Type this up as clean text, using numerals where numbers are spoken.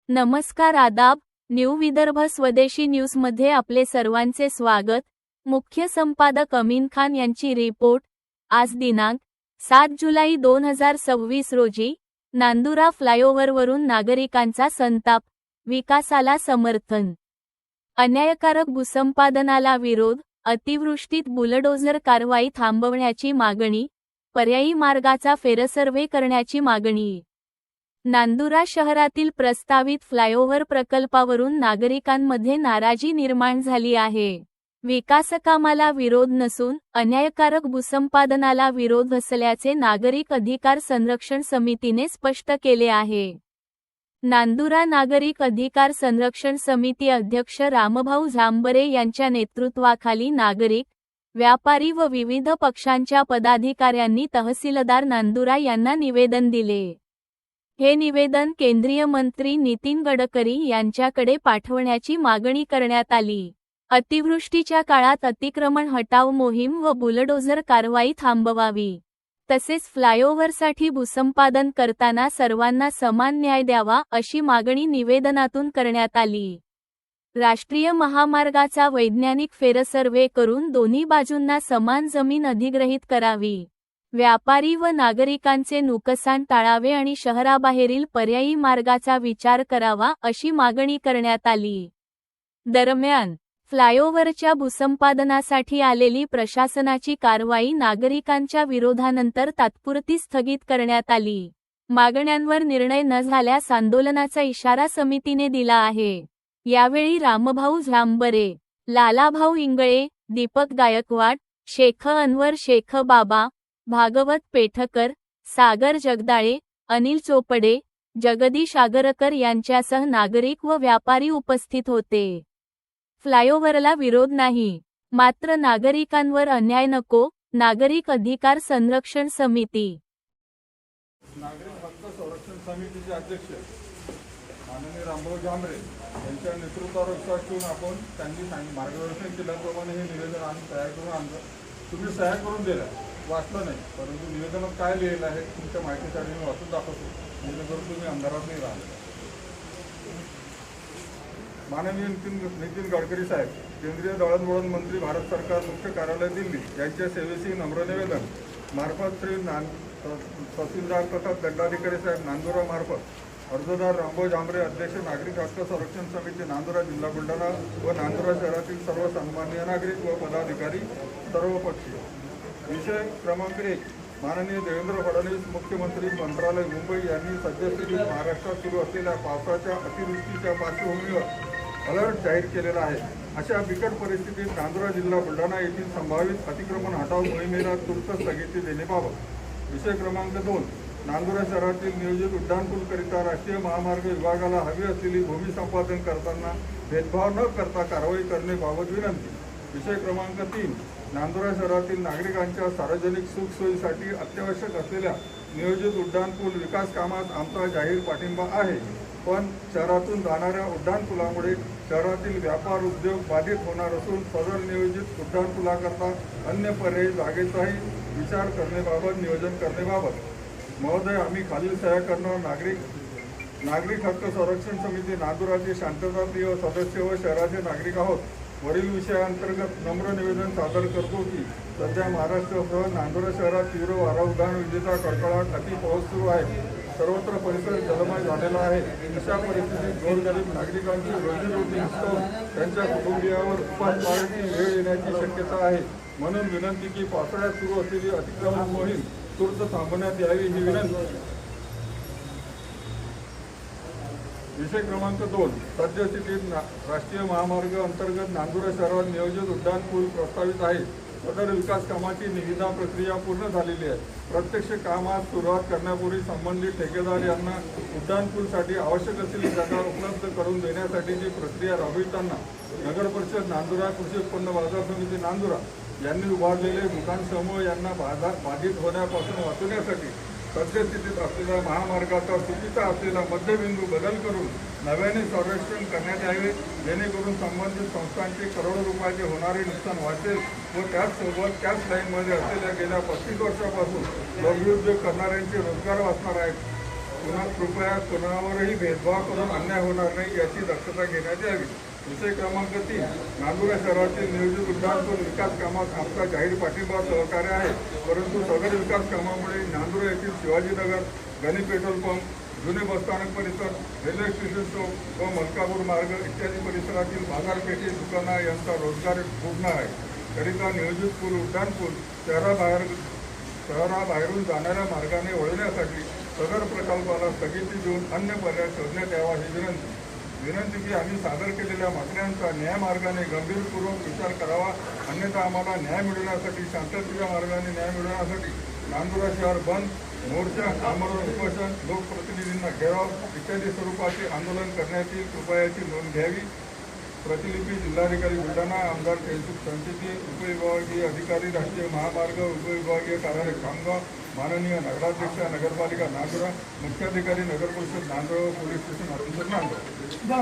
नमस्कार, आदाब. न्यू विदर्भ स्वदेशी न्यूज मध्ये आपले सर्वांचे स्वागत. मुख्य संपादक अमीन खान यांची रिपोर्ट. आज दिनांक 7 जुलै 2026 रोजी नांदुरा फ्लायओव्हरवरून नागरिकांचा संताप, विकासाला समर्थन. अन्यायकारक भूसंपादनाला विरोध, अतिवृष्टीत बुलडोझर कारवाई थांबवण्याची मागणी, पर्यायी मार्गाचा फेरसर्व्हे करण्याची मागणी. नांदुरा शहरातील प्रस्तावित फ्लायओव्हर प्रकल्पावरून नागरिकांमध्ये नाराजी निर्माण झाली आहे. विकासकामाला विरोध नसून अन्यायकारक भूसंपादनाला विरोध असल्याचे नागरिक अधिकार संरक्षण समितीने स्पष्ट केले आहे. नांदुरा नागरिक अधिकार संरक्षण समिती अध्यक्ष रामभाऊ झांबरे यांच्या नेतृत्वाखाली नागरिक, व्यापारी व विविध पक्षांच्या पदाधिकाऱ्यांनी तहसीलदार नांदुरा यांना निवेदन दिले. हे निवेदन केंद्रीय मंत्री नितीन गडकरी यांच्याकडे पाठवण्याची मागणी करण्यात आली. अतिवृष्टीच्या काळात अतिक्रमण हटाव मोहीम व बुलडोझर कारवाई थांबवावी. तसेच फ्लायओव्हरसाठी भूसंपादन करताना सर्वांना समान न्याय द्यावा अशी मागणी निवेदनातून करण्यात आली. राष्ट्रीय महामार्गाचा वैज्ञानिक फेरसर्व्हे करून दोन्ही बाजूंना समान जमीन अधिग्रहित करावी. व्यापारी व नागरिकांचे नुकसान टाळावे आणि शहराबाहेरील पर्यायी मार्गाचा विचार करावा अशी मागणी करण्यात आली. दरम्यान, फ्लायओव्हरच्या भूसंपादनासाठी आलेली प्रशासनाची कारवाई नागरिकांच्या विरोधानंतर तात्पुरती स्थगित करण्यात आली. मागण्यांवर निर्णय न झाल्यास आंदोलनाचा इशारा समितीने दिला आहे. यावेळी रामभाऊ झांबरे, लालाभाऊ इंगळे, दीपक गायकवाड, शेख अनवर शेख बाबा, भागवत पेठकर, सागर जगदाळे, अनिल चोपडे, जगदीश आगरकर यांच्यासह नागरिक व व्यापारी उपस्थित होते. फ्लायओव्हरला विरोध नाही, मात्र नागरिकांवर अन्याय नको. नागरिक अधिकार संरक्षण समिती. नागरिक हक्क संरक्षण समितीचे अध्यक्ष माननीय रामभाऊ झांबरे यांच्या नेतृत्वावर विश्वास ठेवून आपण त्यांनी मार्गदर्शन केल्याप्रमाणे हे निवेदन आम्ही तयार करून आणलं. तुम्ही सह्या करून दिल्या, वाचलं नाही, परंतु निवेदनात काय लिहिलं आहे तुमच्या माहितीसाठी मी वाचून दाखवतो, जेणेकरून तुम्ही अंधारात नाही राहिले. माननीय नितीन गडकरी साहेब, केंद्रीय दळणवळण मंत्री, भारत सरकार, मुख्य कार्यालय दिल्ली यांच्या सेवेशी नम्र निवेदन मार्फत श्री तहसीलदार तथा दंडाधिकारी साहेब नांदुरा मार्फत अर्जदार रामभाऊ झांबरे, अध्यक्ष नागरिक हक्क संरक्षण समिती नांदुरा, जिल्हा बुलढाणा व नांदुरा शहरातील सर्व सन्माननीय नागरिक व पदाधिकारी सर्वपक्षीय. विषय क्रमांक 1. माननीय देवेंद्र फडणवीस मुख्यमंत्री, मंत्रालय, मुंबई यांनी सद्यस्थितीत महाराष्ट्रात सुरू असलेल्या पावसाच्या अतिवृष्टीच्या पार्श्वभूमीवर अलर्ट जाहीर केलेला आहे. अशा बिकट परिस्थितीत नांदुरा, जिल्हा बुलढाणा येथील संभावित अतिक्रमण हटाव मोहिमेला तूर्त स्थगिती देण्याबाबत. विषय क्रमांक 2. नांदुरा शहरातील नियोजित उड्डाणपूलकरिता राष्ट्रीय महामार्ग विभागाला हवी असलेली भूमी संपादन करताना भेदभाव न करता कारवाई करण्याबाबत विनंती. विषय क्रमांक 3. नांदुरा शहरातील नागरिकांच्या सार्वजनिक सुखसोयीसाठी अत्यावश्यक असलेल्या नियोजित उड्डाणपूल विकास कामास आमचा जाहीर पाठिंबा आहे, पण शहरातून जाणाऱ्या उड्डाणपुलामुळे शहरातील व्यापार उद्योग बाधित होणार असून सदर नियोजित उड्डाणपुलाकरता अन्य पर्यायी जागेचाही विचार करण्याबाबत नियोजन करण्याबाबत. महोदय, आम्ही खालील सह्या करणार नागरिक हक्क संरक्षण समिती नांदुराचे शांतताप्रिय सदस्य व शहराचे नागरिक आहोत. वरील विषयाअंतर्गत नम्र निवेदन सादर करतो की सध्या महाराष्ट्रासह नांदुरा शहरात तीव्र वारा, उधाण, विजेचा कडकडाट, अति पाऊस सुरू आहे. सर्वत्र परिसर जलमय झालेला आहे. अशा परिस्थितीत गोरगरीब नागरिकांची रोजीरोटी हिसकावून त्यांच्या कुटुंबियावर उपासमारीची वेळ येण्याची शक्यता आहे. म्हणून विनंती की पावसाळ्यात सुरू असलेली अतिक्रमण मोहीम तूर्त थांबवण्यात यावी ही विनंती. विषय क्रमांक 2. सद्यस्थितीत राष्ट्रीय महामार्ग अंतर्गत नांदुरा शहरात नियोजित उड्डाणपूल प्रस्तावित आहे. सदर विकास कामाची निविदा प्रक्रिया पूर्ण झालेली आहे. प्रत्यक्ष कामास सुरुवात करण्यापूर्वी संबंधित ठेकेदार यांना उड्डाणपूलसाठी आवश्यक असलेली जागा उपलब्ध करून देण्यासाठीची प्रक्रिया राबविताना नगर परिषद नांदुरा, कृषी उत्पन्न बाजार समिती नांदुरा यांनी उभारलेले दुकान समूह यांना बाधित होण्यापासून वाचवण्यासाठी सद्यस्थितीत असलेल्या महामार्गाचा चुकीचा असलेला मध्यबिंदू बदल करून नव्याने सर्वेक्षण करण्यात यावे, जेणेकरून संबंधित संस्थांचे करोडो रुपयाचे होणारे नुकसान वाचेल व त्याचसोबत त्याच लाईनमध्ये असलेल्या गेल्या 35 वर्षापासून लघुउद्योग करणाऱ्यांचे रोजगार वाचणार आहेत. पुन्हा कृपया कोणावरही भेदभाव करून अन्याय होणार नाही याची दक्षता घेण्यात यावी. विषय क्रमांक 3, नांदुरा शहरातील नियोजित उड्डाणपूल विकास कामात आमचा जाहीर पाठिंबा सहकार्य आहे, परंतु सदर विकास कामामुळे नांदुरा येथील शिवाजीनगर, गणी पेट्रोल पंप, जुने बसस्थानक परिसर, रेल्वे स्टेशन चौक व मलकापूर मार्ग इत्यादी परिसरातील बाजारपेठे, दुकानं यांचा रोजगार पूर्ण आहे. करिता नियोजित पूल उड्डाणपूल शहराबाहेरून जाणाऱ्या मार्गाने वळविण्यासाठी सदर प्रकल्पाला स्थगिती देऊन अन्य पर्याय शोधण्यात यावा ही विनंती की आम्ही सादर केलेल्या मागण्यांचा न्यायमार्गाने गंभीरपूर्वक विचार करावा, अन्यथा आम्हाला न्याय मिळवण्यासाठी, शांततेच्या मार्गाने न्याय मिळवण्यासाठी नांदुरा शहर बंद, मोर्चा, आमरण उपोषण, लोकप्रतिनिधींना घेराव इत्यादी स्वरूपाचे आंदोलन करण्यात येईल. कृपया याची नोंद घ्यावी. प्रतिलिपी जिल्हाधिकारी बुलढाणा, आमदार कैसुख संचिती, उपविभागीय अधिकारी, राष्ट्रीय महामार्ग उपविभागीय कार्यालय खामगाव, माननीय नगराध्यक्ष नगरपालिका नांदुरा, मुख्याधिकारी नगर परिषद Nandura, police station officer Nandura.